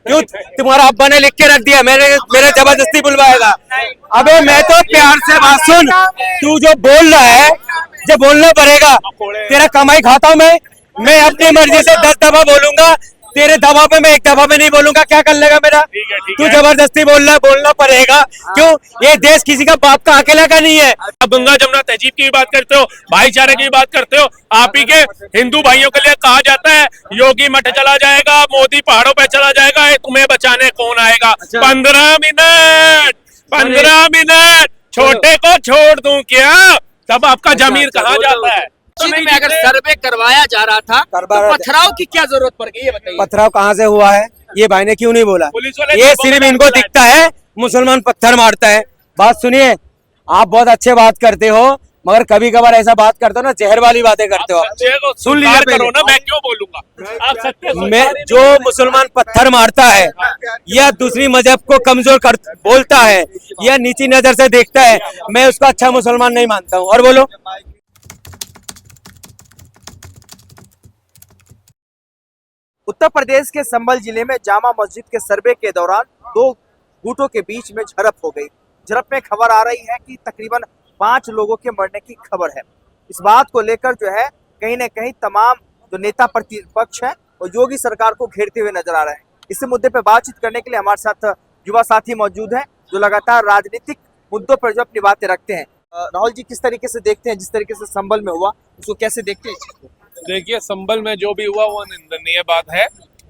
क्यों तुम्हारा अब्बा ने लिख के रख दिया, मेरे जबरदस्ती बुलवाएगा? अबे मैं तो प्यार से बात सुन, तू जो बोल रहा है जो बोलना पड़ेगा, तेरा कमाई खाता हूँ मैं अपनी मर्जी से 10 दफा बोलूंगा, तेरे दबाव पे मैं एक दफा में नहीं बोलूंगा, क्या कर लेगा मेरा? तू जबरदस्ती बोलना पड़ेगा। क्यों? ये देश किसी का बाप का अकेला का नहीं है। अब गंगा जमुना तहजीब की भी बात करते हो, भाईचारे की भी बात करते हो। आप ही के हिंदू भाइयों के लिए कहा जाता है योगी मठ चला जाएगा, मोदी पहाड़ों पे चला जाएगा, ये तुम्हें बचाने कौन आएगा? 15 मिनट छोटे को छोड़ दूं क्या? तब आपका जमीर कहाँ जाता है? में अगर सर्वे करवाया जा रहा था तो पथराव की क्या जरूरत पड़ गई, ये बताइए। पथराव कहाँ से हुआ है? ये भाई ने क्यों नहीं बोला? ये सिर्फ इनको दिखता है मुसलमान पत्थर मारता है। बात सुनिए, आप बहुत अच्छे बात करते हो, मगर कभी कभार ऐसा बात करते हो ना, जहर वाली बातें करते हो। सुन लीजिए करो ना, मैं क्यों बोलूंगा? आप सत्य मैं जो मुसलमान पत्थर मारता है या दूसरी मजहब को कमजोर कर बोलता है या नीची नजर से देखता है, मैं उसको अच्छा मुसलमान नहीं मानता हूँ। और बोलो। उत्तर प्रदेश के संभल जिले में जामा मस्जिद के सर्वे के दौरान 2 गुटों के बीच में झड़प हो गई। झड़प में खबर आ रही है कि तकरीबन 5 लोगों के मरने की खबर है। इस बात को लेकर जो है कहीं न कहीं तमाम जो नेता प्रतिपक्ष हैं और योगी सरकार को घेरते हुए नजर आ रहे हैं। इस मुद्दे पर बातचीत करने के लिए हमारे साथ युवा साथी मौजूद हैं जो लगातार राजनीतिक मुद्दों पर जो अपनी बातें रखते हैं। राहुल जी, किस तरीके से देखते हैं जिस तरीके से संभल में हुआ, उसको कैसे देखते हैं? देखिए, संभल में जो भी हुआ वो निंदनीय बात है।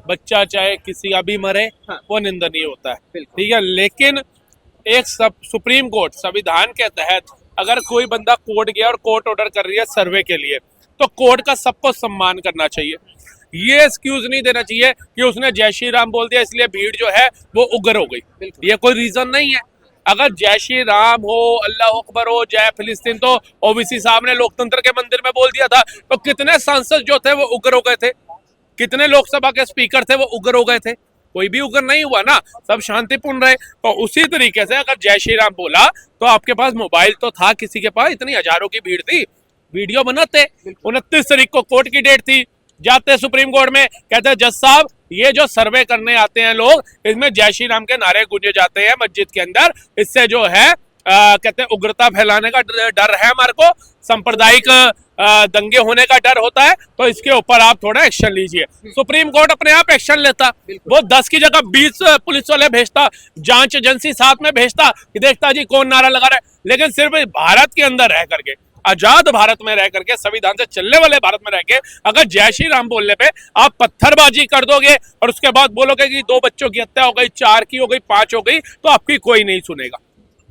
बच्चा चाहे किसी का भी मरे, वो निंदनीय होता है, ठीक है। लेकिन एक सुप्रीम कोर्ट संविधान के तहत अगर कोई बंदा कोर्ट गया और कोर्ट ऑर्डर कर रही है सर्वे के लिए, तो कोर्ट का सबको सम्मान करना चाहिए। ये एक्सक्यूज नहीं देना चाहिए कि उसने जय श्री राम बोल दिया इसलिए भीड़ जो है वो उग्र हो गई। ये कोई रीजन नहीं है। अगर जय श्री राम हो, अल्लाह अकबर हो, जय फिलिस्तीन, तो ओबीसी साहब ने लोकतंत्र के मंदिर में बोल दिया था, तो कितने सांसद जो थे वो उग्र हो गए थे, कितने लोकसभा के स्पीकर थे वो उग्र हो गए थे? कोई भी उग्र नहीं हुआ ना, सब शांतिपूर्ण रहे। तो उसी तरीके से अगर जय श्री राम बोला तो आपके पास मोबाइल तो था, किसी के पास इतनी हजारों की भीड़ थी, वीडियो बनाते। 29 तारीख को कोर्ट की डेट थी, जाते सुप्रीम कोर्ट में, कहते जज साहब ये जो सर्वे करने आते हैं लोग, इसमें जय श्री राम के नारे गूंजे जाते हैं मस्जिद के अंदर, इससे जो है कहते हैं उग्रता फैलाने का डर है हमारे को, सांप्रदायिक दंगे होने का डर होता है, तो इसके ऊपर आप थोड़ा एक्शन लीजिए। सुप्रीम कोर्ट अपने आप एक्शन लेता, वो 10 की जगह 20 पुलिस वाले भेजता, जांच एजेंसी साथ में भेजता कि देखता जी कौन नारा लगा रहा है। लेकिन सिर्फ भारत के अंदर रह करके, आजाद भारत में रह करके, संविधान से चलने वाले भारत में रह के, अगर जय श्री राम बोलने पे आप पत्थरबाजी कर दोगे और उसके बाद बोलोगे कि 2 बच्चों की हत्या हो गई, 4 की हो गई, 5 हो गई, तो आपकी कोई नहीं सुनेगा।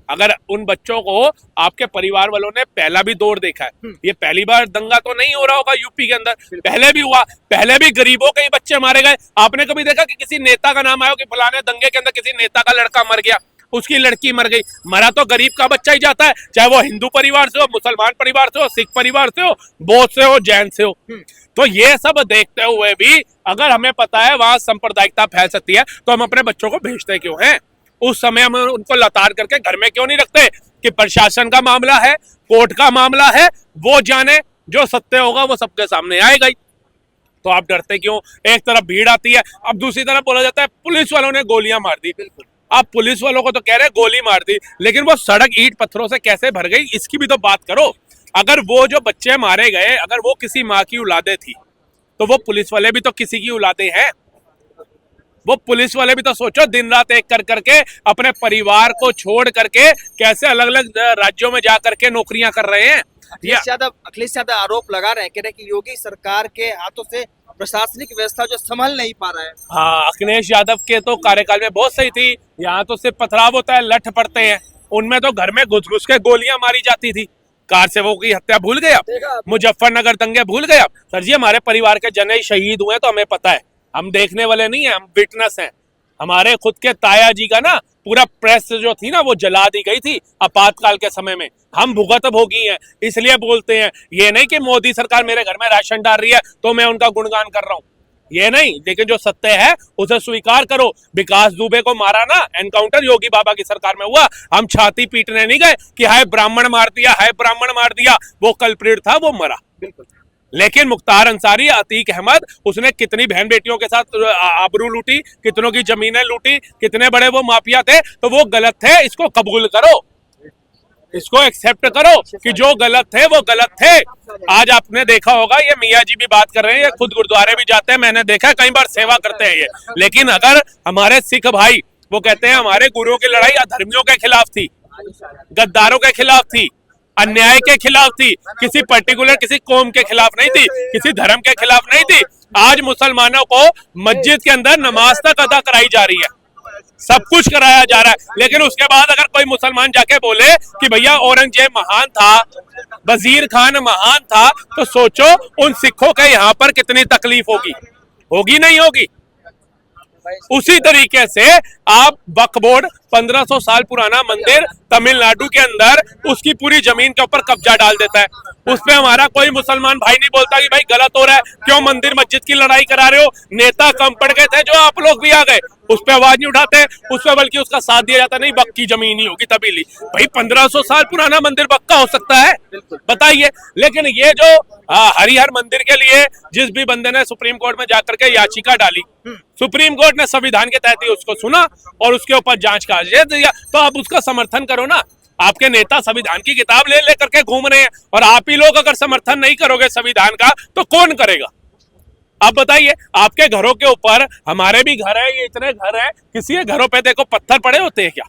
अगर उन बच्चों को आपके परिवार वालों ने पहला भी दौर देखा है, ये पहली बार दंगा तो नहीं हो रहा होगा यूपी के अंदर, पहले भी हुआ, पहले भी गरीबों के ही बच्चे मारे गए। आपने कभी देखा कि किसी नेता का नाम आया कि फलाने दंगे के अंदर किसी नेता का लड़का मर गया, उसकी लड़की मर गई? मरा तो गरीब का बच्चा ही जाता है, चाहे वो हिंदू परिवार से हो, मुसलमान परिवार से हो, सिख परिवार से हो, बौद्ध से हो, जैन से हो। तो ये सब देखते हुए भी अगर हमें पता है वहां सांप्रदायिकता फैल सकती है, तो हम अपने बच्चों को भेजते क्यों हैं? उस समय हम उनको लताड़ करके घर में क्यों नहीं रखते कि प्रशासन का मामला है, कोर्ट का मामला है, वो जाने, जो सत्य होगा वो सबके सामने आएगा ही। तो आप डरते क्यों? एक तरफ भीड़ आती है, अब दूसरी तरफ बोला जाता है पुलिस वालों ने गोलियां मार दी। आप पुलिस वालों को तो कह रहे हैं गोली मार दी, लेकिन वो सड़क ईंट पत्थरों से कैसे भर गई, इसकी भी तो बात करो। अगर वो जो बच्चे मारे गए, अगर वो किसी माँ की औलादे थी, तो वो पुलिस वाले भी तो किसी की औलादे हैं। वो पुलिस वाले भी तो सोचो, दिन रात एक कर करके अपने परिवार को छोड़ करके कैसे अलग अलग राज्यों में जा करके नौकरियां कर रहे हैं। अखिलेश यादव आरोप लगा रहे हैं, कह रहे हैं कि योगी सरकार के हाथों से प्रशासनिक व्यवस्था जो संभल नहीं पा रहा है। हाँ, अखिलेश यादव के तो कार्यकाल में बहुत सही थी, यहाँ तो सिर्फ पथराव होता है, लठ पड़ते हैं, उनमें तो घर में घुस घुस के गोलियां मारी जाती थी। कार सेवकों की हत्या भूल गए आप? मुजफ्फरनगर दंगे भूल गए आप? सर जी, हमारे परिवार के जने शहीद हुए तो हमें पता है, हम देखने वाले नहीं है, हम विटनेस हैं। हमारे खुद के ताया जी का ना पूरा प्रेस जो थी ना वो जला दी गई थी आपातकाल के समय में, हम भुगत भोगी हैं, इसलिए बोलते हैं। ये नहीं कि मोदी सरकार मेरे घर में राशन डाल रही है तो मैं उनका गुणगान कर रहा हूँ, ये नहीं। लेकिन जो सत्य है उसे स्वीकार करो। विकास दुबे को मारा ना, एनकाउंटर योगी बाबा की सरकार में हुआ, हम छाती पीटने नहीं गए कि हाय ब्राह्मण मार दिया, हाय ब्राह्मण मार दिया। वो कल्प्रिट था, वो मरा। बिल्कुल। लेकिन मुख्तार अंसारी, अतीक अहमद, उसने कितनी बहन बेटियों के साथ आबरू लूटी, कितनों की जमीनें लूटी, कितने बड़े वो माफिया थे। तो वो गलत थे, इसको कबूल करो, इसको एक्सेप्ट करो कि जो गलत थे वो गलत थे। आज आपने देखा होगा ये मियाँ जी भी बात कर रहे हैं, ये खुद गुरुद्वारे भी जाते हैं, मैंने देखा कई बार सेवा करते हैं ये। लेकिन अगर हमारे सिख भाई वो कहते हैं हमारे गुरुओं की लड़ाई अधर्मियों के खिलाफ थी, गद्दारों के खिलाफ थी, अन्याय के खिलाफ थी, किसी पर्टिकुलर किसी कौम के खिलाफ नहीं थी, किसी धर्म के खिलाफ नहीं थी। आज मुसलमानों को मस्जिद के अंदर नमाज तक अदा कराई जा रही है, सब कुछ कराया जा रहा है। लेकिन उसके बाद अगर कोई मुसलमान जाके बोले कि भैया औरंगजेब महान था, वजीर खान महान था, तो सोचो उन सिखों के यहाँ पर कितनी तकलीफ होगी, होगी नहीं होगी। उसी तरीके से आप वक्फ बोर्ड 1500 साल पुराना मंदिर तमिलनाडु के अंदर उसकी पूरी जमीन के ऊपर कब्जा डाल देता है, उस पे हमारा कोई मुसलमान भाई नहीं बोलता कि भाई गलत हो रहा है, क्यों मंदिर मस्जिद की लड़ाई करा रहे हो। नेता कम पड़ गए थे जो आप लोग भी आ गए, उस पे आवाज नहीं उठाते, उस पे बल्कि उसका साथ दिया जाता, नहीं वक्फ की जमीन ही होगी तभी ली। भाई 1500 साल पुराना मंदिर वक्फ का हो सकता है, बताइए। लेकिन ये जो हरिहर मंदिर के लिए जिस भी बंदे ने सुप्रीम कोर्ट में जाकर के याचिका डाली, सुप्रीम कोर्ट ने संविधान के तहत ही उसको सुना और उसके ऊपर जांच का आदेश दिया, तो आप उसका समर्थन करो ना। आपके नेता संविधान की किताब ले लेकर के घूम रहे हैं और आप ही लोग अगर समर्थन नहीं करोगे संविधान का तो कौन करेगा। आप बताइए, आपके घरों के ऊपर, हमारे भी घर है, ये इतने घर है, किसी के घरों पे देखो पत्थर पड़े होते हैं क्या?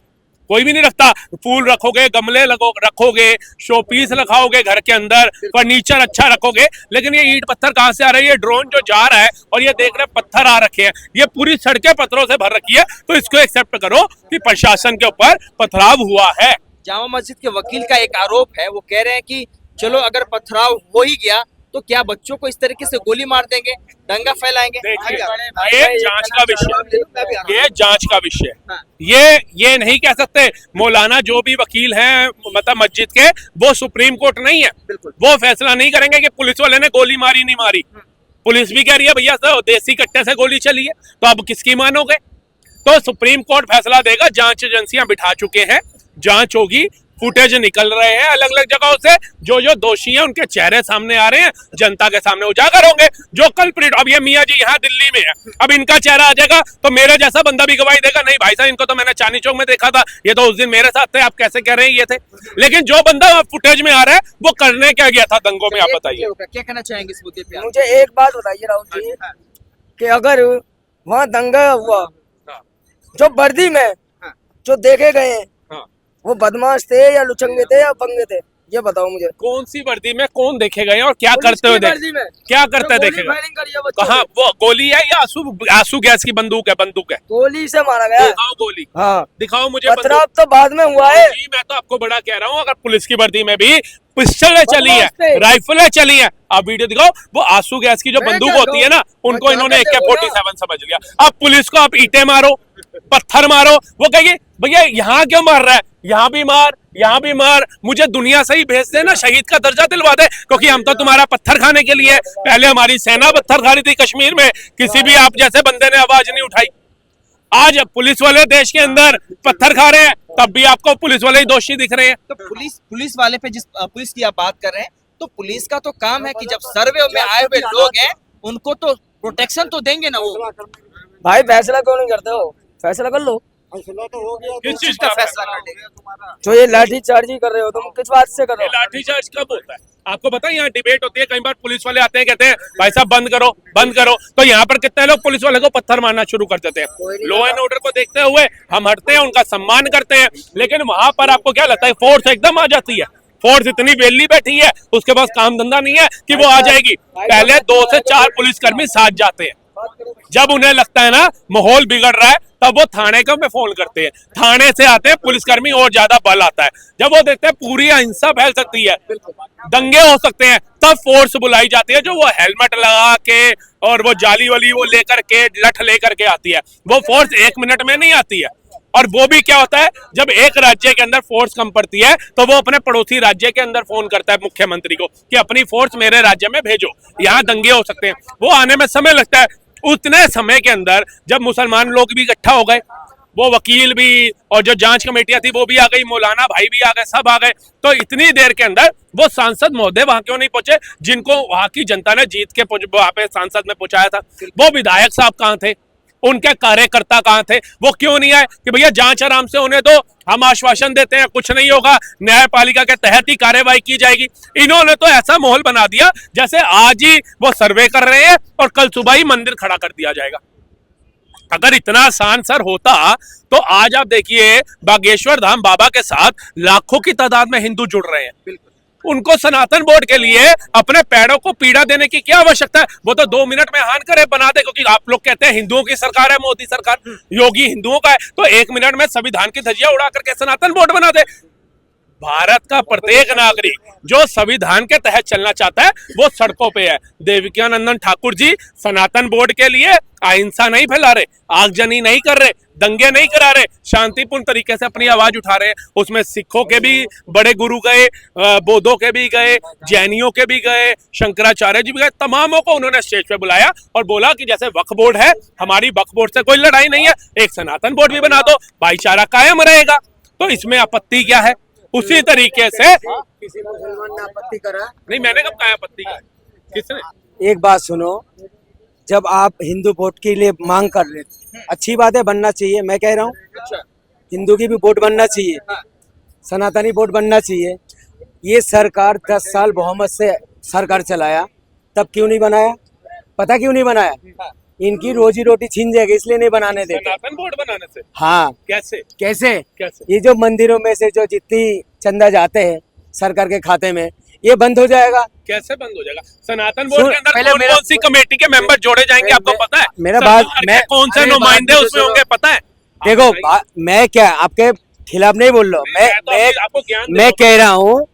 कोई भी नहीं रखता। फूल रखोगे, गमले रखोगे, शो पीस रखाओगे घर के अंदर, फर्नीचर अच्छा रखोगे, लेकिन ये ईंट पत्थर कहाँ से आ रही है? ड्रोन जो जा रहा है और ये देख रहे पत्थर आ रखे हैं, ये पूरी सड़कें पत्थरों से भर रखी है, तो इसको एक्सेप्ट करो कि प्रशासन के ऊपर पथराव हुआ है। जामा मस्जिद के वकील का एक आरोप है, वो कह रहे हैं कि चलो अगर पथराव हो ही गया तो क्या बच्चों को इस तरीके से गोली मार देंगे, दंगा फैलाएंगे? देखिए, ये जांच का विषय, ये जांच का विषय, ये नहीं कह सकते। मौलाना जो भी वकील हैं मतलब मस्जिद के, वो सुप्रीम कोर्ट नहीं है, वो फैसला नहीं करेंगे कि पुलिस वाले ने गोली मारी नहीं मारी। पुलिस भी कह रही है भैया सर देसी कट्टे से गोली चली है, तो अब किसकी मानोगे? तो सुप्रीम कोर्ट फैसला देगा। जांच एजेंसियां बिठा चुके हैं, जांच होगी, फुटेज निकल रहे हैं अलग अलग जगहों से, जो जो दोषी हैं उनके चेहरे सामने आ रहे हैं, जनता के सामने उजागर होंगे। जो कल्प्रिट, अब ये मियाँ जी यहाँ दिल्ली में है, अब इनका चेहरा आ जाएगा तो मेरे जैसा बंदा भी गवाही देगा, नहीं भाई साहब इनको तो मैंने चांदनी चौक में देखा था, ये तो उस दिन मेरे साथ थे, आप कैसे कह रहे हैं ये थे। लेकिन जो बंदा फुटेज में आ रहा है वो करने क्या गया था दंगों में, आप बताइए। क्या कहना चाहेंगे इस मुद्दे पे? मुझे एक बात बताइए राहुल जी, कि अगर वहाँ दंगा हुआ, जो वर्दी में जो देखे गए हैं वो बदमाश थे या लुचंगे थे या बंगे थे, ये बताओ मुझे। कौन सी वर्दी में कौन देखे गए और क्या करते हुए क्या करते देखे गए? कहाँ वो गोली है या आंसू गैस की बंदूक है? बंदूक है, गोली से मारा गया। दिखाओ गोली, हाँ दिखाओ मुझे। पथराव तो बाद में हुआ है। जी मैं तो आपको बड़ा कह रहा हूँ, अगर पुलिस की वर्दी में भी पिस्टलें चली है, राइफलें चली है, आप वीडियो दिखाओ। वो आंसू गैस की जो बंदूक होती है ना, उनको इन्होंने AK-47 समझ लिया। अब पुलिस को आप ईंटें मारो, पत्थर मारो, वो कहेगी भैया यहाँ क्यों मार रहा है, यहाँ भी मार, यहाँ भी मार, मुझे दुनिया से ही भेज दे ना, शहीद का दर्जा दिलवा दे, क्योंकि हम तो तुम्हारा पत्थर खाने के लिए। पहले हमारी सेना पत्थर खा रही थी कश्मीर में, किसी भी आप जैसे बंदे ने आवाज नहीं उठाई। आज पुलिस वाले देश के अंदर पत्थर खा रहे हैं, तब भी आपको पुलिस वाले ही दोषी दिख रहे हैं। तो पुलिस वाले पे, जिस पुलिस की आप बात कर रहे हैं, तो पुलिस का तो काम है कि जब सर्वे में आए हुए लोग हैं उनको तो प्रोटेक्शन तो देंगे ना। वो भाई फैसला क्यों नहीं करते हो? फैसला कर लो। किस चीज का फैसला कर देंगे? जो ये लाठीचार्ज ही कर रहे हो तुम, किस बात से कर रहे हो? लाठीचार्ज कब होता है आपको पता है? यहाँ डिबेट होती है, कई बार पुलिस वाले आते हैं, कहते हैं भाई साहब बंद करो बंद करो, तो यहाँ पर कितने लोग पुलिस वाले को पत्थर मारना शुरू कर देते हैं। लॉ एंड ऑर्डर को देखते हुए हम हटते हैं, उनका सम्मान करते हैं, लेकिन वहां पर आपको क्या लगता है फोर्स एकदम आ जाती है? फोर्स इतनी वेली बैठी है, उसके पास काम धंधा नहीं है कि वो आ जाएगी। पहले 2 से 4 पुलिसकर्मी साथ जाते हैं, जब उन्हें लगता है ना माहौल बिगड़ रहा है तब वो थाने को में फोन करते हैं, थाने से आते हैं पुलिसकर्मी और ज्यादा बल आता है। जब वो देखते हैं पूरी अहिंसा फैल सकती है, दंगे हो सकते हैं, तब फोर्स बुलाई जाती है, जो वो हेलमेट लगा के और वो जाली वाली वो लेकर के लठ लेकर के आती है। वो फोर्स 1 मिनट में नहीं आती है। और वो भी क्या होता है, जब एक राज्य के अंदर फोर्स कम पड़ती है तो वो अपने पड़ोसी राज्य के अंदर फोन करता है मुख्यमंत्री को कि अपनी फोर्स मेरे राज्य में भेजो, यहाँ दंगे हो सकते हैं। वो आने में समय लगता है। उतने समय के अंदर जब मुसलमान लोग भी इकट्ठा हो गए, वो वकील भी और जो जांच कमेटियां थी वो भी आ गई, मौलाना भाई भी आ गए, सब आ गए। तो इतनी देर के अंदर वो सांसद महोदय वहां क्यों नहीं पहुंचे जिनको वहां की जनता ने जीत के वहां पे सांसद में पहुंचाया था? वो विधायक साहब कहाँ थे? उनके कार्यकर्ता कहाँ थे? वो क्यों नहीं आए कि भैया जांच आराम से होने दो, हम आश्वासन देते हैं कुछ नहीं होगा, न्यायपालिका के तहत ही कार्रवाई की जाएगी। इन्होंने तो ऐसा माहौल बना दिया जैसे आज ही वो सर्वे कर रहे हैं और कल सुबह ही मंदिर खड़ा कर दिया जाएगा। अगर इतना आसान सर होता तो आज आप देखिए बागेश्वर धाम बाबा के साथ लाखों की तादाद में हिंदू जुड़ रहे हैं। उनको सनातन बोर्ड के लिए अपने पैरों को पीड़ा देने की क्या आवश्यकता है? वो तो 2 मिनट में हान करे बना दे, क्योंकि आप लोग कहते हैं हिंदुओं की सरकार है, मोदी सरकार, योगी हिंदुओं का है, तो 1 मिनट में संविधान की धज्जियां उड़ा करके सनातन बोर्ड बना दे। भारत का प्रत्येक नागरिक जो संविधान के तहत चलना चाहता है वो सड़कों पे है। देविकानंदन ठाकुर जी सनातन बोर्ड के लिए अहिंसा नहीं फैला रहे, आगजनी नहीं कर रहे, दंगे नहीं करा रहे, शांतिपूर्ण तरीके से अपनी आवाज उठा रहे हैं। उसमें सिखों के भी बड़े गुरु गए, बौद्धों के भी गए, जैनियों के भी गए, शंकराचार्य जी भी गए, तमामों को उन्होंने स्टेज पे बुलाया और बोला कि जैसे वक्फ बोर्ड है, हमारी वक्फ बोर्ड से कोई लड़ाई नहीं है, एक सनातन बोर्ड भी बना दो, भाईचारा कायम रहेगा। तो इसमें आपत्ति क्या है? उसी तरीके से किसी मुसलमान ने आपत्ति करा? नहीं, मैंने कब कहा आपत्ति का? किसने? एक बात सुनो, जब आप हिंदू वोट के लिए मांग कर रहे थे, अच्छी बात है, बनना चाहिए, मैं कह रहा हूँ हिंदू की भी वोट बनना चाहिए, सनातनी वोट बनना चाहिए। ये सरकार 10 साल बहुमत से सरकार चलाया, तब क्यों नहीं बनाया? पता क्यों नहीं बनाया? इनकी रोजी रोटी छीन जाएगी इसलिए नहीं बनाने देते। सनातन बोर्ड बनाने से? हाँ। कैसे कैसे? कैसे? ये जो मंदिरों में से जो जितनी चंदा जाते हैं सरकार के खाते में, ये बंद हो जाएगा। कैसे बंद हो जाएगा? सनातन बोर्ड के अंदर पहले कौन सी कमेटी के मेंबर जोड़े जाएंगे आपको पता है? मेरा बात, मैं कौन से नुमाइंदे उसमें होंगे पता है? देखो, मैं क्या आपके खिलाफ नहीं बोल रहा हूँ, मैं कह रहा हूँ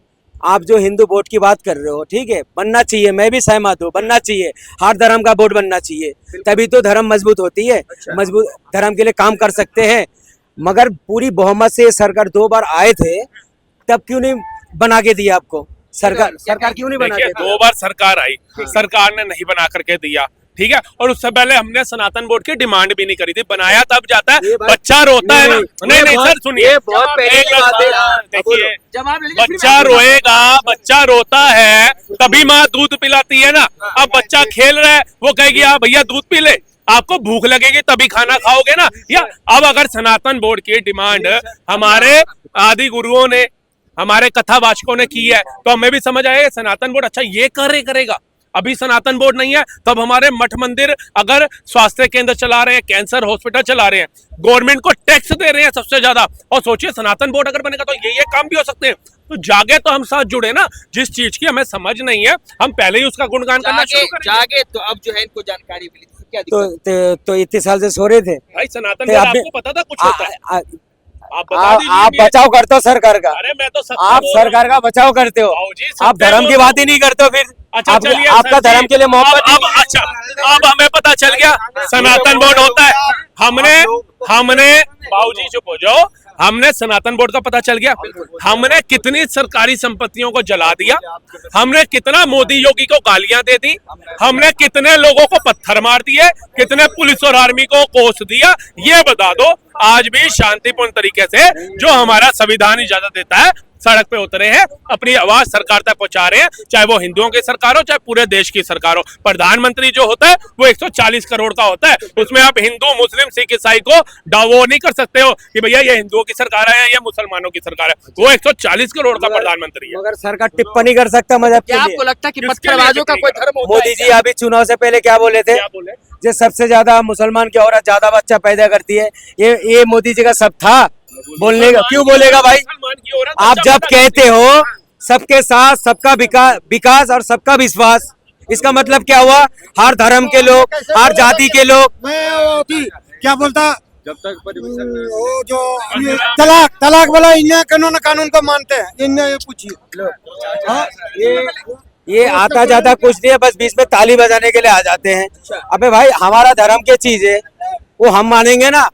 आप जो हिंदू वोट की बात कर रहे हो, ठीक है, बनना चाहिए, मैं भी सहमत हूँ, बनना चाहिए, हर धर्म का वोट बनना चाहिए, तभी तो धर्म मजबूत होती है। मजबूत धर्म के लिए काम कर सकते हैं। मगर पूरी बहुमत से सरकार 2 बार आए थे, तब क्यों नहीं बना के दिया आपको? सरकार क्यों नहीं बना के दिया? 2 बार सरकार आई, सरकार ने नहीं बना करके दिया, ठीक है, और उससे पहले हमने सनातन बोर्ड की डिमांड भी नहीं करी थी। बनाया तब जाता है, बच्चा रोता है ना। नहीं सर सुनिए, देखिए, बच्चा रोएगा, बच्चा रोता है तभी माँ दूध पिलाती है ना। अब बच्चा खेल रहा है, वो कहेगी हाँ भैया दूध पी ले, आपको भूख लगेगी तभी खाना खाओगे ना। या अब अगर सनातन बोर्ड की डिमांड हमारे आदि गुरुओं ने, हमारे कथावाचकों ने की है, तो हमें भी समझ आएगा सनातन बोर्ड अच्छा ये करेगा। अभी सनातन बोर्ड नहीं है, तब हमारे मठ मंदिर अगर स्वास्थ्य केंद्र चला रहे हैं, कैंसर हॉस्पिटल चला रहे हैं, गवर्नमेंट को टैक्स दे रहे हैं सबसे ज्यादा, और सोचिए सनातन बोर्ड अगर बनेगा तो ये काम भी हो सकते हैं। तो जागे तो हम साथ जुड़े ना। जिस चीज की हमें समझ नहीं है हम पहले ही उसका गुणगान करना शुरू करेंगे। जागे तो अब जो है इनको जानकारी मिली, तो क्या दिक्कत? तो इतने साल से सो रहे थे भाई। सनातन बोर्ड आपको पता था कुछ होता है? आप बचाव करते हो सरकार का। अरे मैं तो आप सरकार का बचाव करते हो, आप धर्म की बात ही नहीं करते हो। फिर अच्छा चलिए, आपका धर्म के लिए मोहब्बत। अच्छा, अब हमें पता चल गया सनातन बोर्ड होता है। हमने बाबूजी चुप हो जाओ, हमने सनातन बोर्ड का पता चल गया। हमने कितनी सरकारी संपत्तियों को जला दिया, हमने कितना मोदी योगी को गालियां दे दी, हमने कितने लोगों को पत्थर मार दिए, कितने पुलिस और आर्मी को कोस दिया, ये बता दो। आज भी शांतिपूर्ण तरीके से जो हमारा संविधान इजाजत देता है सड़क पे उतरे हैं, अपनी आवाज सरकार तक पहुंचा रहे हैं, चाहे वो हिंदुओं की सरकार हो चाहे पूरे देश की सरकार हो। प्रधानमंत्री जो होता है वो 140 करोड़ का होता है, उसमें आप हिंदू मुस्लिम सिख ईसाई को वो नहीं कर सकते हो कि भैया ये हिंदुओं की सरकार है या मुसलमानों की सरकार है। वो 140 करोड़ का प्रधानमंत्री है। मगर सरकार टिप्पणी कर सकता मजहब के लिए। आपको लगता है कि पत्थरबाजों का कोई धर्म होता है? मोदी जी अभी चुनाव से पहले क्या बोले थे? जो सबसे ज्यादा मुसलमान की औरत ज्यादा बच्चा पैदा करती है, ये मोदी जी का सब था बोलने का। क्यों बोलेगा भाई? आप जब कहते हो सबके साथ सबका विकास और सबका विश्वास, इसका मतलब क्या हुआ? हर धर्म के लोग, हर जाति के लोग। क्या बोलता जब तक वो जो तलाक वाला इन्हें कानून को मानते हैं, इन्हें ये पूछिए। ये आता जाता कुछ नहीं है, बस बीच में ताली बजाने के लिए आ जाते हैं। अबे भाई, हमारा धर्म की चीज है वो हम मानेंगे ना।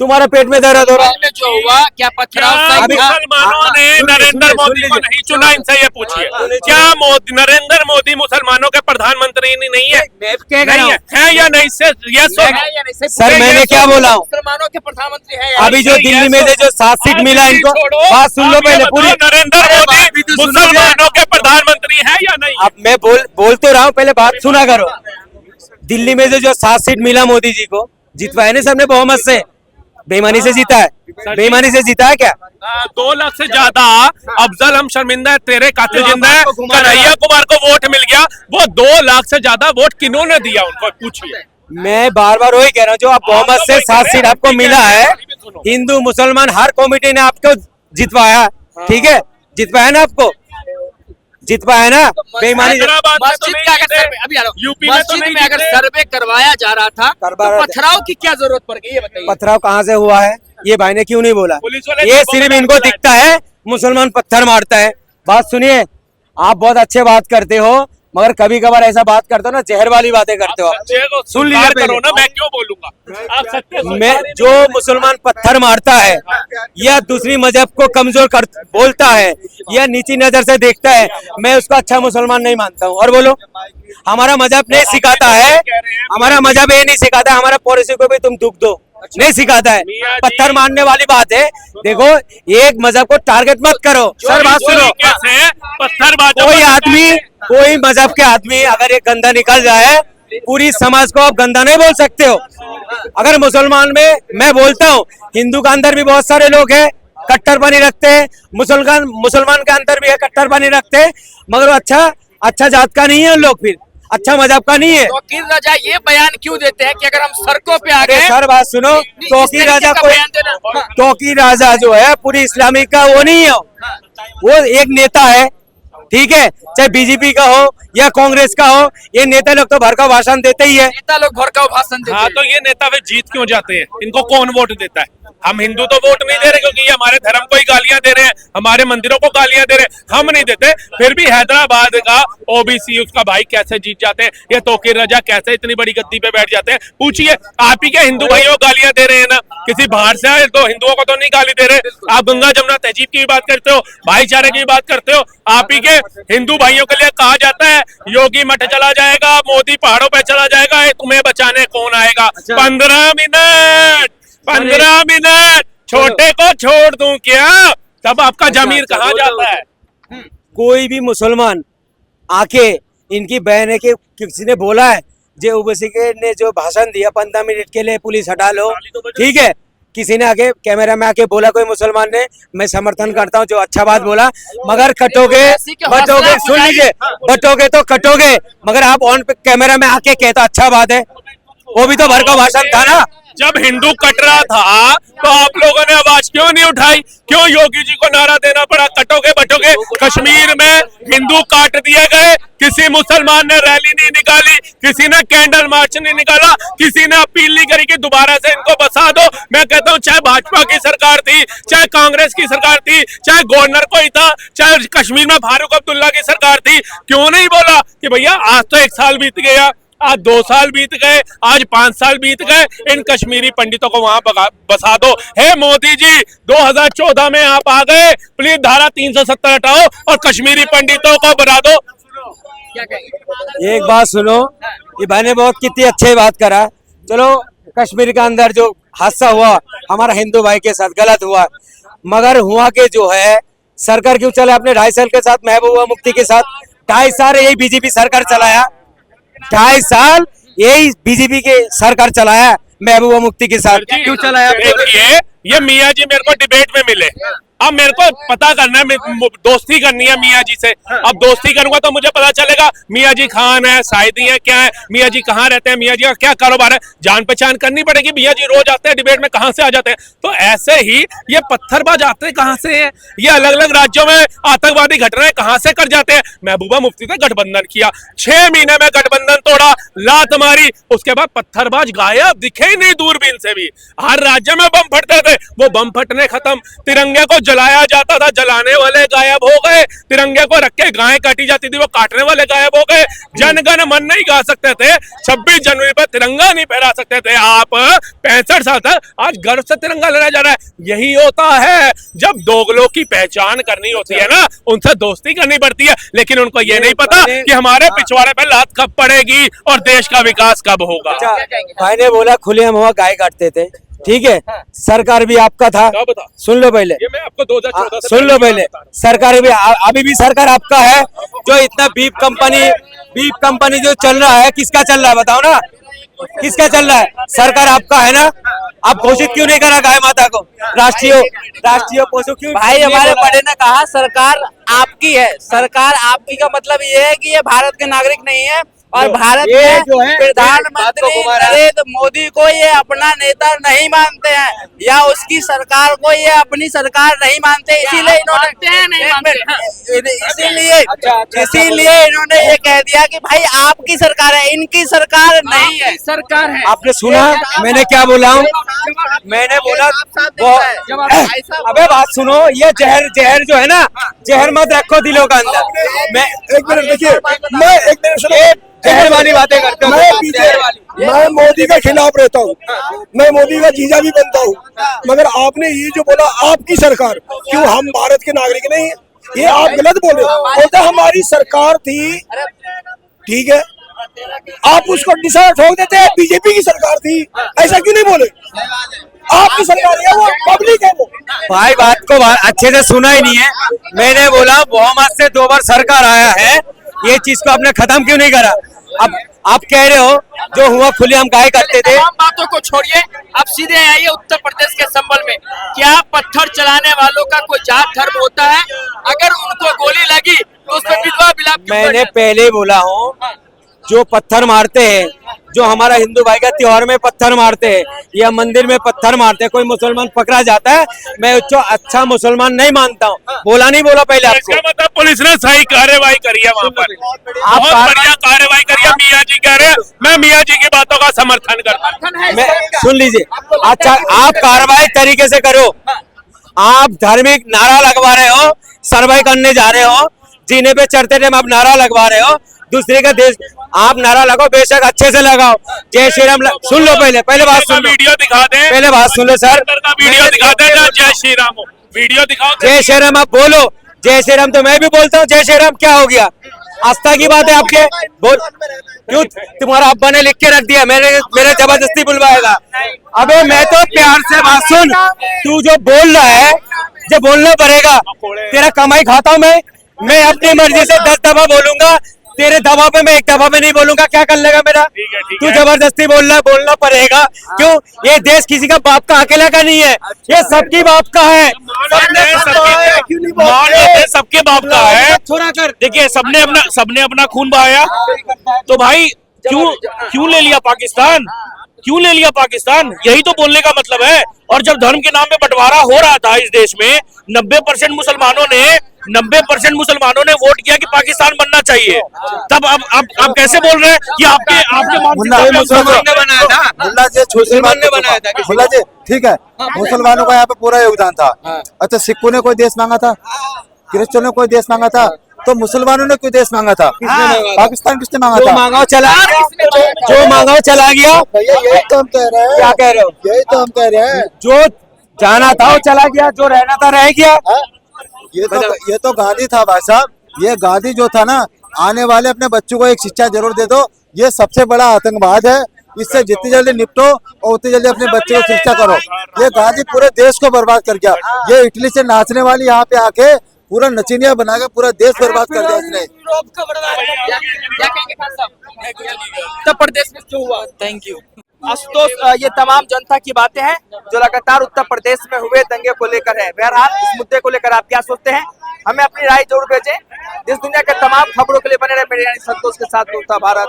तुम्हारा पेट में दर्द हो रहा है। में जो हुआ क्या पथराव क्या सही था? मुसलमानों ने सुनिए, नरेंद्र सुनिए, मोदी सुन को लीजिए। नहीं चुना? इनसे ये पूछिए, सुनिए, क्या नरेंद्र मोदी मुसलमानों के प्रधानमंत्री नहीं है? मैं क्या कह रहा नहीं हूँ? है या नहीं? से ये सर मैंने क्या बोला हूँ? मुसलमानों के प्रधानमंत्री है अभी जो दिल्ली में से जो 7 सीट मिला इनको, बात सुन लो पहले पूरी। नरेंद्र मोदी मुसलमानों के प्रधानमंत्री है या नहीं? अब मैं बोल तो रहा हूँ, पहले बात सुना करो। दिल्ली में से जो 7 सीट मिला मोदी जी को, जितवाया नहीं सबने बहुमत से, बेईमानी से जीता है? बेईमानी से जीता है क्या? 2 लाख से ज्यादा अफजल हम शर्मिंदा है, तेरे कातिल जिंदा है, कन्हैया कुमार को वोट मिल गया। वो 2 लाख से ज्यादा वोट किन्होंने दिया उनको पूछिए। मैं बार बार वही कह रहा हूँ, जो आप बहुमत से 7 सीट आपको मिला है, हिंदू मुसलमान हर कमेटी ने आपको जितवाया, ठीक है? जितवाया ना आपको, जितवाया ना? बेईमानी से हैदराबाद में तो मस्जिद नहीं का अगर जीते, सर्वे अभी आ रहा हूँ। यूपी में तो मस्जिद नहीं में अगर जीते। सर्वे करवाया जा रहा था तो करवा रहे थे। पथराव की क्या जरूरत पड़ गई ये बताइए। पथराव कहाँ से हुआ है? ये भाई ने क्यों नहीं बोला? पुलिस वाले ये सबको सिर्फ बता इनको दिया है। दिखता है मुसलमान पत्थर मारता है। बात सुनिए, आप बहुत अच्छे बात करते हो, मगर कभी कभार ऐसा बात करते हो ना, जहर वाली बातें करते हो आप। सच्चे को सुन लीजिए स्वीकार पहले। करो ना, मैं क्यों बोलूंगा? आप सत्य मैं जो मुसलमान पत्थर मारता है या दूसरी मजहब को कमजोर कर बोलता है या नीची नजर से देखता है, मैं उसको अच्छा मुसलमान नहीं मानता हूँ। और बोलो, हमारा मजहब नहीं सिखाता है, हमारा मजहब ये नहीं सिखाता, हमारा पड़ोसी को भी तुम दुख दो, नहीं सिखाता है। पत्थर मारने वाली बात है। देखो, एक मजहब को टारगेट मत करो। सर बात सुनो, कैसे पत्थरबाजों कोई को आदमी, कोई मजहब के आदमी अगर एक गंदा निकल जाए, पूरी समाज को आप गंदा नहीं बोल सकते हो। अगर मुसलमान में मैं बोलता हूँ, हिंदू के अंदर भी बहुत सारे लोग हैं कट्टरपनी रखते हैं, मुसलमान के अंदर भी है कट्टरपनी रखते हैं, मगर वो अच्छा जात का नहीं है, लोग फिर अच्छा मजहब का नहीं है। तौकीर राजा ये बयान क्यों देते हैं कि अगर हम सड़कों पे आ अरे गए सर बात सुनो, इस तौकीर तरीके राजा का कोई, बयान देना। तौकीर राजा जो है पूरी इस्लामिक का वो नहीं है, वो एक नेता है, ठीक है? चाहे बीजेपी का हो या कांग्रेस का हो, ये नेता लोग तो भर का भाषण देते ही है। नेता लोग भड़काऊ भाषण देते हाँ, हैं। तो ये नेता वे जीत क्यों जाते हैं? इनको कौन वोट देता है? हम हिंदू तो वोट नहीं दे रहे, क्योंकि ये हमारे धर्म को ही गालियां दे रहे हैं, हमारे मंदिरों को गालियां दे रहे हैं, हम नहीं देते। फिर भी हैदराबाद का ओबीसी उसका भाई कैसे जीत जाते हैं? ये तौकीर रजा कैसे इतनी बड़ी गद्दी पे बैठ जाते हैं? पूछिए, आप ही के हिंदू भाइयों को गालियां दे रहे हैं ना, किसी बाहर से आए तो हिंदुओं को तो नहीं गाली दे रहे। आप गंगा जमुना तहजीब की भी बात करते हो, भाईचारे की भी बात करते हो। आप ही के हिंदू भाइयों के लिए कहा जाता है योगी मठ चला जाएगा, मोदी पहाड़ों पे चला जाएगा, ये तुम्हें बचाने कौन आएगा? 15 मिनट छोटे को छोड़ दूं क्या? तब आपका जमीर कहाँ जाता है? कोई भी मुसलमान आके इनकी बहन है कि किसी ने बोला है, जो ओबीसी के ने जो भाषण दिया 15 मिनट के लिए पुलिस हटा लो, ठीक है? किसी ने आके कैमरा में आके बोला कोई मुसलमान ने, मैं समर्थन करता हूँ, जो अच्छा बात बोला, मगर कटोगे बटोगे, सुन लीजिए, बटोगे तो कटोगे, मगर आप ऑन पे कैमरा में आके कहता अच्छा बात है, वो भी तो भर का भाषण था ना। जब हिंदू कट रहा था तो आप लोगों ने आवाज क्यों नहीं उठाई? क्यों योगी जी को नारा देना पड़ा कटोगे बटोगे? कश्मीर में हिंदू काट दिए गए, किसी मुसलमान ने रैली नहीं निकाली, किसी ने कैंडल मार्च नहीं निकाला, किसी ने अपील नहीं करी कि दोबारा से इनको बसा दो। मैं कहता हूँ, चाहे भाजपा की सरकार थी, चाहे कांग्रेस की सरकार थी, चाहे गवर्नर कोई था, चाहे कश्मीर में फारूक अब्दुल्ला की सरकार थी, क्यों नहीं बोला कि भैया आज तो 1 साल बीत गया, आज 2 साल बीत गए, आज 5 साल बीत गए, इन कश्मीरी पंडितों को वहां बसा दो। हे मोदी जी, 2014 में आप आ गए, प्लीज धारा 370 हटाओ और कश्मीरी पंडितों को बना दो। क्या कहेंगे? एक बात सुनो, ये भाई ने बहुत कितनी अच्छी बात करा। चलो, कश्मीर के अंदर जो हादसा हुआ हमारा हिंदू भाई के साथ गलत हुआ, मगर हुआ के जो है सरकार क्यों चला अपने 2.5 साल के साथ, महबूबा मुफ्ती के साथ 2.5 साल यही बीजेपी सरकार चलाया, 2.5 साल यही बीजेपी के सरकार चलाया महबूबा मुफ्ती के साथ। क्यों चलाया? देखिए, ये मियाँ जी मेरे को डिबेट में मिले, अब मेरे को पता करना है, दोस्ती करनी है मियाँ जी से। अब दोस्ती करूंगा तो मुझे पता चलेगा मियाँ जी खान है, साइदी है, क्या है, मियाँ जी कहाँ रहते हैं, मियाँ जी का क्या कारोबार है, जान पहचान करनी पड़ेगी। मियाँ जी रोज आते हैं डिबेट में, कहाँ से आ जाते हैं? तो ऐसे ही ये पत्थरबाज आते हैं कहाँ से हैं? ये अलग अलग राज्यों में आतंकवादी घटनाएं कहाँ से कर जाते हैं? महबूबा मुफ्ती ने गठबंधन किया, 6 महीने में गठबंधन तोड़ा, लात मारी, उसके बाद पत्थरबाज गायब, दिखे ही नहीं दूरबीन से भी। हर राज्य में बम फटते थे, वो बम फटने खत्म, तिरंगे को जलाया जाता था, जलाने वाले गायब हो गए। तिरंगे को रख के गाय काटी जाती थी, वो काटने वाले गायब हो गए। जनगण मन नहीं गा सकते थे, 26 जनवरी पर तिरंगा नहीं फहरा सकते थे आप। 65 साल तक आज गर्व से तिरंगा लहराया जा रहा है। यही होता है जब दोगलों की पहचान करनी होती है ना, उनसे दोस्ती करनी पड़ती है। लेकिन उनको ये नहीं पता कि हमारे पिछवाड़े पे लात कब पड़ेगी और देश का विकास कब होगा। भाई ने बोला खुलेआम हुआ गाय काटते थे, ठीक है, सरकार भी आपका था, कब था? सुन लो पहले, ये मैं आपको 2014 से सुन लो पहले, सरकार भी अभी भी सरकार आपका है। जो इतना बीफ कंपनी जो चल रहा है, किसका चल रहा है बताओ ना, किसका चल रहा है? सरकार आपका है ना। आप घोषित क्यों नहीं करा गाय माता को राष्ट्रीय पशु क्यों? भाई हमारे बड़े ने कहा सरकार आपकी है। सरकार आपकी का मतलब ये है कि ये भारत के नागरिक नहीं है और भारत ये में जो है, प्रधानमंत्री नरेंद्र मोदी को ये अपना नेता नहीं मानते हैं या उसकी सरकार को ये अपनी सरकार नहीं मानते, इसीलिए इसीलिए इन्होंने ये कह दिया कि भाई आपकी सरकार है, इनकी सरकार नहीं है। सरकार है। आपने सुना मैंने क्या बोला हूँ? मैंने बोला वो अबे बात सुनो, ये जहर जो है ना, जहर मत रखो दिलों के अंदर। मैं एक मिनट देखिए, मैं एक मिनट सुनो, जहर वाली बातें करते हो। मैं मोदी के खिलाफ रहता हूँ, मैं मोदी का जीजा भी बनता हूँ, मगर आपने ये जो बोला आपकी सरकार, क्यों हम भारत के नागरिक नहीं है? ये आप गलत बोले। बोलते हमारी सरकार थी, ठीक है, आप उसको डिसाइड ठोक देते हैं बीजेपी की सरकार थी, ऐसा क्यों नहीं बोले? आपकी सरकार है, वो पब्लिक है वो। भाई बात को अच्छे से सुना ही नहीं है। मैंने बोला बहुमत से 2 बार सरकार आया है, ये चीज को आपने खत्म क्यों नहीं करा? अब आप कह रहे हो जो हुआ खुलेआम गाय करते थे। तमाम बातों को छोड़िए, अब सीधे आइए उत्तर प्रदेश के संबल में। क्या पत्थर चलाने वालों का कोई जात धर्म होता है? अगर उनको गोली लगी तो उस पर विधवा विलाप क्यों मैंने करना? पहले बोला हूँ, जो पत्थर मारते हैं, जो हमारा हिंदू भाई का त्योहार में पत्थर मारते हैं या मंदिर में पत्थर मारते हैं, कोई मुसलमान पकड़ा जाता है, मैं उसको अच्छा मुसलमान नहीं मानता हूँ। बोला नहीं बोला पहले आपको? इसका मतलब पुलिस ने सही कार्रवाई करी है वहाँ पर, बहुत बढ़िया कार्रवाई करी है। मियाँ जी कह रहे हैं, मैं मियाँ जी की बातों का समर्थन करता हूँ। मैं सुन लीजिए, अच्छा आप कार्रवाई तरीके से करो। आप धार्मिक नारा लगवा रहे हो, सर्वे करने जा रहे हो, जीने पे चढ़ते टाइम आप नारा लगवा रहे हो, दूसरे का देश आप नारा लगाओ, बेशक अच्छे से लगाओ, जय श्री राम। सुन लो पहले बात सुन लो, वीडियो दिखा दे, पहले बात सुन लो सर। वीडियो दिखा दे, जय श्री राम हो, वीडियो दिखाओ। जय श्री राम आप बोलो, जय श्री राम तो मैं भी बोलता हूँ, जय श्री राम क्या हो गया? आस्था की बात है आपके, बोल क्यों? तुम्हारा अब्बा ने लिख के रख दिया, मेरे जबरदस्ती बुलवाएगा? अबे मैं तो प्यार से बात सुन, तू जो बोल रहा है, जो बोलना पड़ेगा, तेरा कमाई खाता हूँ मैं अपनी मर्जी से 10 दफा बोलूंगा, तेरे दबाव पे मैं 1 दफा में नहीं बोलूंगा, क्या कर लेगा मेरा? तू जबरदस्ती बोलना पड़ेगा। क्यों? ये देश किसी का बाप का अकेला का नहीं है, ये सबकी बाप का है। सबके बाप का है। देखिए सबने अपना खून बहाया, तो भाई क्यों ले लिया पाकिस्तान? क्यों ले लिया पाकिस्तान? यही तो बोलने का मतलब है। और जब धर्म के नाम पे बंटवारा हो रहा था इस देश में, 90% मुसलमानों ने वोट किया कि पाकिस्तान बनना चाहिए, तब अब कैसे बोल रहे हैं कि आपके मुसलमान ने बनाया था, मुल्ला जी मुसलमान ने बनाया था, मुल्ला जी ठीक है, मुसलमानों का यहाँ पे पूरा योगदान था। अच्छा सिखों ने कोई देश मांगा था, क्रिश्चियनों ने कोई देश मांगा था, तो मुसलमानों ने कोई देश मांगा था? पाकिस्तान किसने मांगा था? जो मांगा चला गया। भैया यही तो हम कह रहे हैं। क्या कह रहे हो? यही तो हम कह रहे हैं, जो जाना था वो चला गया, जो रहना था रह गया। ये तो गांधी था भाई साहब, ये गांधी जो था ना, आने वाले अपने बच्चों को एक शिक्षा जरूर दे दो। ये सबसे बड़ा आतंकवाद है, इससे जितनी जल्दी निपटो और उतनी जल्दी अपने बच्चों को शिक्षा करो। ये गांधी पूरे देश को बर्बाद कर गया। ये इटली से नाचने वाली यहाँ पे आके पूरा नचनिया बना के पूरा देश बर्बाद कर दिया इसने। उत्तर प्रदेश में क्यों हुआ? Thank you Ashutosh. ये तमाम जनता की बातें हैं जो लगातार उत्तर प्रदेश में हुए दंगे को लेकर है। बहरहाल इस मुद्दे को लेकर आप क्या सोचते हैं, हमें अपनी राय जरूर भेजें। देश दुनिया के तमाम खबरों के लिए बने रहे मेरे यानी संतोष के साथ भारत।